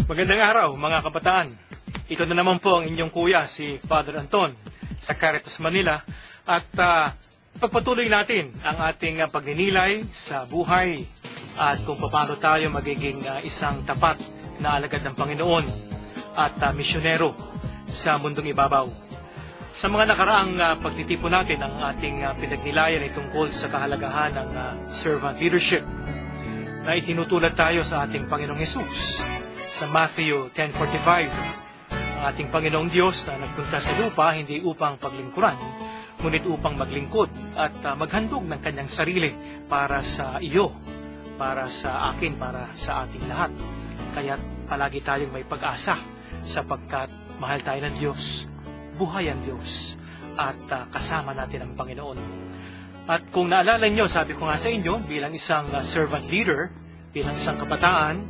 Magandang araw mga kabataan. Ito na naman po ang inyong kuya, si Father Anton sa Caritas Manila. At pagpatuloy natin ang ating pagninilay sa buhay at kung paano tayo magiging isang tapat na alagad ng Panginoon at misyonero sa mundong ibabaw. Sa mga nakaraang pagtitipon natin ang ating pinagnilayan ay tungkol sa kahalagahan ng servant leadership na itinutulad tayo sa ating Panginoong Hesus. Sa Matthew 10:45, ang ating Panginoong Diyos na nagpunta sa lupa hindi upang paglingkuran, ngunit upang maglingkod at maghandog ng kanyang sarili para sa iyo, para sa akin, para sa ating lahat. Kaya palagi tayong may pag-asa sapagkat mahal tayo ng Diyos, buhay ang Diyos, at kasama natin ang Panginoon. At kung naalala nyo, sabi ko nga sa inyo, bilang isang servant leader, bilang isang kabataan,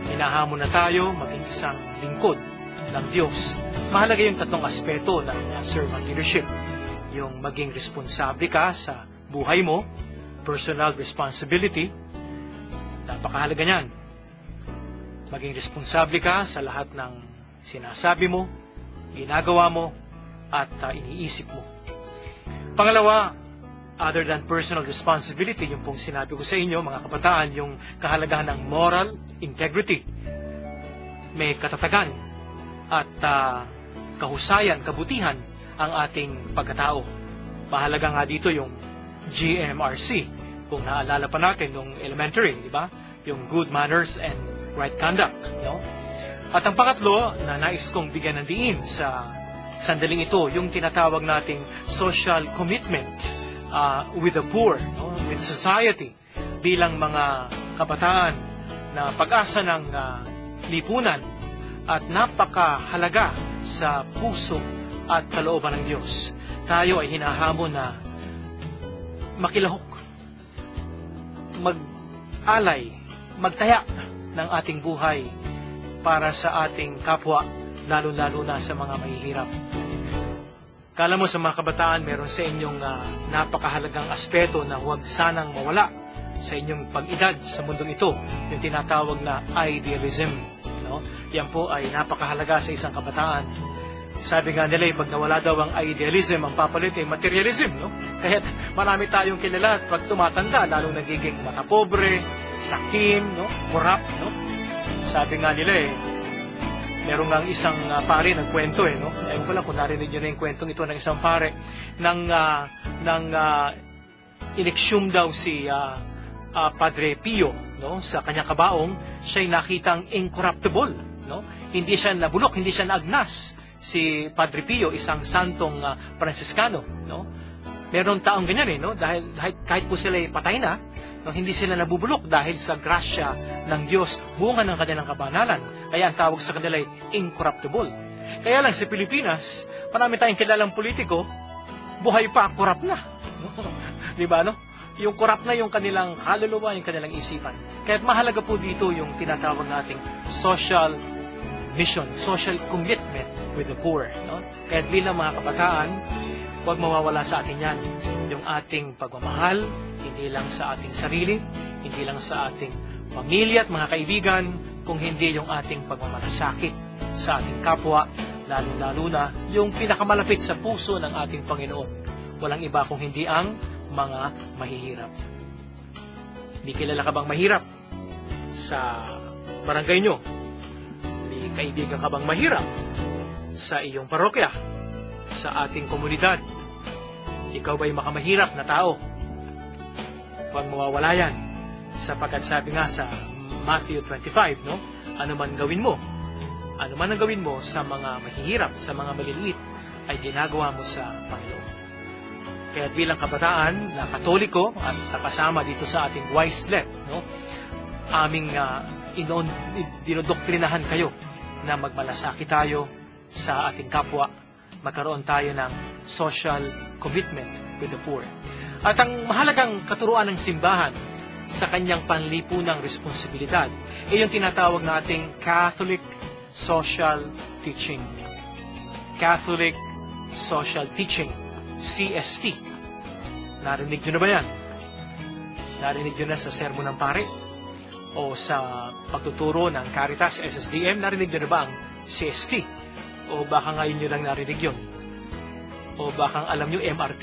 hinahamon na tayo maging isang lingkod ng Diyos. Mahalaga yung tatlong aspeto ng servant leadership. Yung maging responsable ka sa buhay mo, personal responsibility, napakahalaga niyan. Maging responsable ka sa lahat ng sinasabi mo, ginagawa mo, at iniisip mo. Pangalawa, other than personal responsibility, yung pong sinabi ko sa inyo, mga kabataan, yung kahalagahan ng moral integrity. May katatagan at kahusayan, kabutihan ang ating pagkatao. Mahalaga nga dito yung GMRC. Kung naalala pa natin nung elementary, di ba? Yung good manners and right conduct, no? At ang pangatlo, na nais kong bigyan ng diin sa sandaling ito, yung tinatawag nating social commitment with the poor, no? With society, bilang mga kabataan na pag-asa ng lipunan at napakahalaga sa puso at kalooban ng Diyos. Tayo ay hinahamon na makilahok, mag-alay, magtaya ng ating buhay para sa ating kapwa, lalo-lalo na sa mga mahihirap. Kala mo sa mga kabataan, meron sa inyong napakahalagang aspeto na huwag sanang mawala sa inyong pag-edad sa mundong ito, yung tinatawag na idealism. No? Yan po ay napakahalaga sa isang kabataan. Sabi nga nila, pag nawala daw ang idealism, ang papalit ay materialism. No? Kaya marami tayong kilala at pag tumatanda, lalong nagiging matapobre, sakim, no? Corrupt. No? Sabi nga nila meron nga isang pare nagkwento no? Ewan ko lang kung narinig nyo na yung kwentong ito ng isang pare nang ineksyum daw si Padre Pio, no? Sa kanyang kabaong, siya'y nakitang incorruptible, no? Hindi siya nabulok, hindi siya naagnas. Si Padre Pio, isang santong Franciscano, no? Meron taong ganyan no? Dahil kahit po sila patay na, no? Hindi sila nabubulok dahil sa grasya ng Diyos, bunga ng kanilang kabanalan. Kaya ang tawag sa kanila ay incorruptible. Kaya lang sa Pilipinas, marami tayong kilalang politiko, buhay pa, corrupt na. No? Di ba, no? Yung corrupt na yung kanilang kaluluwa, yung kanilang isipan. Kaya mahalaga po dito yung tinatawag nating social mission, social commitment with the poor. No? Kaya bilang mga kabataan, huwag mawawala sa atin yan. Yung ating pagmamahal, hindi lang sa ating sarili, hindi lang sa ating pamilya at mga kaibigan, kung hindi yung ating pagmamalasakit sa ating kapwa, lalo-lalo na yung pinakamalapit sa puso ng ating Panginoon. Walang iba kung hindi ang mga mahihirap. May kilala ka bang mahirap sa barangay nyo? May kaibigan ka bang mahirap sa iyong parokya, sa ating komunidad? Ikaw ba'y makamahirap na tao? Huwag mawawala yan, sapagkat sabi nga sa Matthew 25, no? Ano man gawin mo, ano man ang gawin mo sa mga mahihirap, sa mga maliliit, ay ginagawa mo sa Panginoon. Kaya bilang kabataan na Katoliko at nakasama dito sa ating Wislet, no? Aming dinodoktrinahan kayo na magmalasakit tayo sa ating kapwa, magkaroon tayo ng social commitment with the poor. At ang mahalagang katuruan ng simbahan sa kanyang panlipunang responsibilidad ay yung tinatawag nating Catholic Social Teaching. Catholic Social Teaching, CST. Narinig nyo na ba yan? Narinig nyo na sa sermon ng pare? o sa pagtuturo ng Caritas, SSDM, narinig nyo na ba ang CST? O baka ngayon nyo lang narinig yun? O baka alam nyo MRT?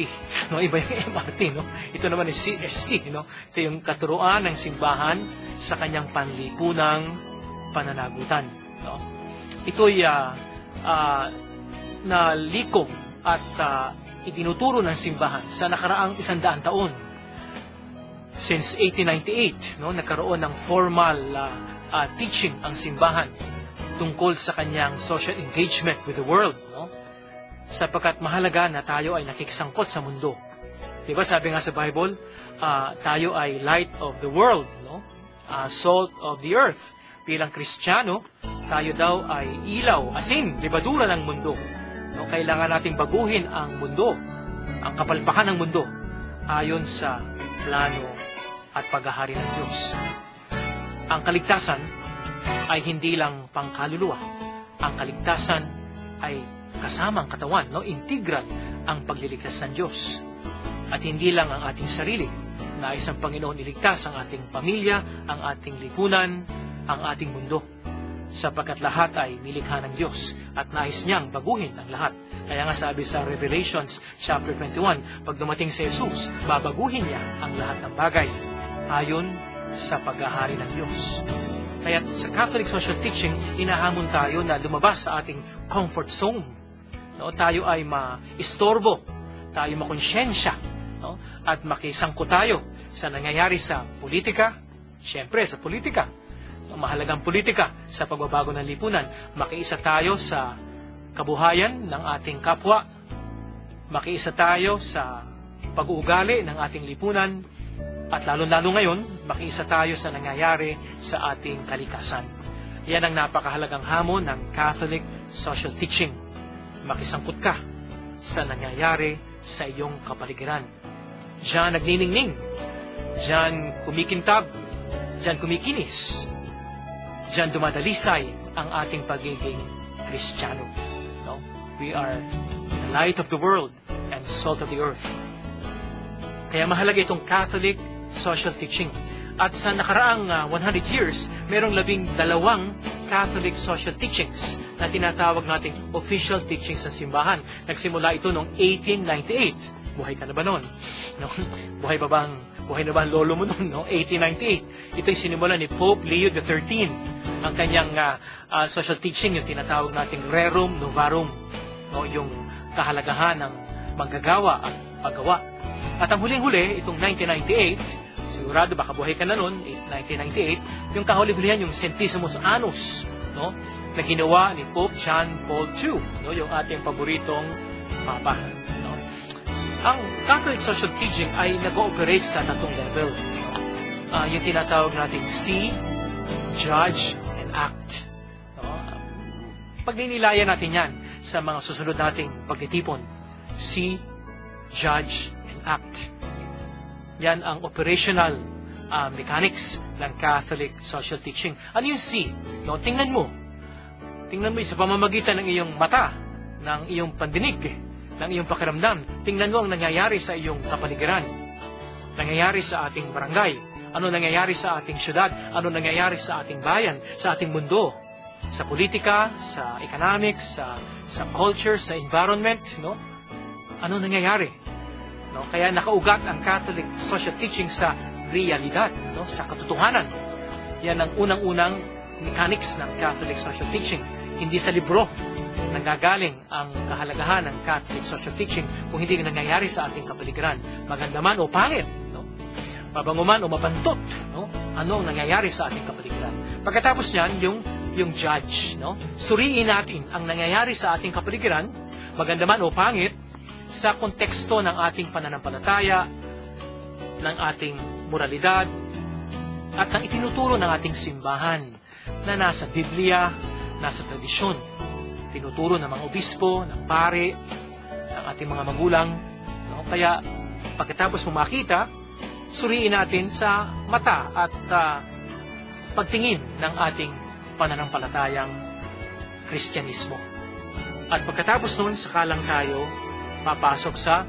No, iba yung MRT, no? Ito naman yung CST, no? Ito yung katuruan ng simbahan sa kanyang panlipunang pananagutan, no? Ito'y nalikom at itinuturo ng simbahan sa nakaraang 100 taon. Since 1898, no, nagkaroon ng formal teaching ang simbahan tungkol sa kanyang social engagement with the world, no? Sapagkat mahalaga na tayo ay nakikisangkot sa mundo. Diba sabi nga sa Bible, tayo ay light of the world, no? Salt of the earth. Bilang Kristiyano, tayo daw ay ilaw, asin, libadura ng mundo. No? Kailangan nating baguhin ang mundo, ang kapalpakan ng mundo, ayon sa plano at paghahari ng Diyos. Ang kaligtasan ay hindi lang pangkaluluwa. Ang kaligtasan ay kasamang katawan, no? Integral ang pagliligtas ng Diyos. At hindi lang ang ating sarili. Nais ang Panginoon iligtas ang ating pamilya, ang ating lipunan, ang ating mundo. Sapagkat lahat ay nilikha ng Diyos at nais niyang baguhin ang lahat. Kaya nga sabi sa Revelations chapter 21, pag dumating si Jesus, babaguhin niya ang lahat ng bagay ayon sa paghahari ng Diyos. Kaya sa Catholic social teaching, inahamon tayo na lumabas sa ating comfort zone. No? Tayo ay maistorbo, tayo makonsyensya, no? At makisangko tayo sa nangyayari sa politika, siyempre sa politika, mahalagang politika sa pagbabago ng lipunan. Makiisa tayo sa kabuhayan ng ating kapwa, makiisa tayo sa pag-uugali ng ating lipunan, at lalo-lalo ngayon, makiisa tayo sa nangyayari sa ating kalikasan. Yan ang napakahalagang hamon ng Catholic social teaching. Makisangkot ka sa nangyayari sa iyong kapaligiran. Diyan nagniningning, diyan kumikintab, diyan kumikinis, diyan dumadalisay ang ating pagiging Kristiyano. No? We are the light of the world and salt of the earth. Kaya mahalaga itong Catholic social teaching. At sa nakaraang 100 years, merong 12 Catholic social teachings na tinatawag nating official teachings sa simbahan. Nagsimula ito noong 1898. Buhay ka na ba noon? No? Buhay na ba ang lolo mo noon? No? 1898. Ito'y sinimula ni Pope Leo XIII. Ang kanyang social teaching, yung tinatawag nating Rerum Novarum. No? Yung kahalagahan ng manggagawa at paggawa. At ang huling-huli, itong 1998, sigurado baka buhay ka na noon, 1998, yung kahuli-hulihan, yung Centesimus Annus, no? Na ginawa ni Pope John Paul II, no? Yung ating paboritong Papa. No? Ang Catholic social teaching ay nag-ooperate sa tatlong level. Yung tinatawag nating see, judge, and act. No? Pagninilayan natin yan sa mga susunod nating pagtitipon. See, judge, act. Yan ang operational mechanics ng Catholic social teaching. Ano yung see? No, tingnan mo sa pamamagitan ng iyong mata, ng iyong pandinig, ng iyong pakiramdam. Tingnan mo ang nangyayari sa iyong kapaligiran. Nangyayari sa ating barangay. Ano nangyayari sa ating syudad? Ano nangyayari sa ating bayan, sa ating mundo? Sa politika, sa economics, sa culture, sa environment, no? Ano nangyayari? No? Kaya nakaugat ang Catholic social teaching sa realidad, no? Sa katotohanan. Yan ang unang-unang mechanics ng Catholic social teaching. Hindi sa libro nanggagaling ang kahalagahan ng Catholic social teaching kung hindi nangyayari sa ating kapaligiran. Maganda man o pangit, no? Mabango man o mabantot, no? Ano ang nangyayari sa ating kapaligiran. Pagkatapos niyan, yung judge, no? Suriin natin ang nangyayari sa ating kapaligiran, maganda man o pangit, sa konteksto ng ating pananampalataya, ng ating moralidad, at ng itinuturo ng ating simbahan na nasa Biblia, nasa tradisyon. Tinuturo ng mga obispo, ng pare, ng ating mga magulang. No? Kaya pagkatapos mo makita, suriin natin sa mata at pagtingin ng ating pananampalatayang Kristyanismo. At pagkatapos noon, sakalang tayo papasok sa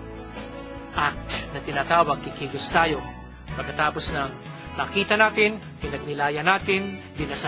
act na tinatawag, kikilos tayo. Pagkatapos ng nakita natin, pinagnilayan natin, dinasal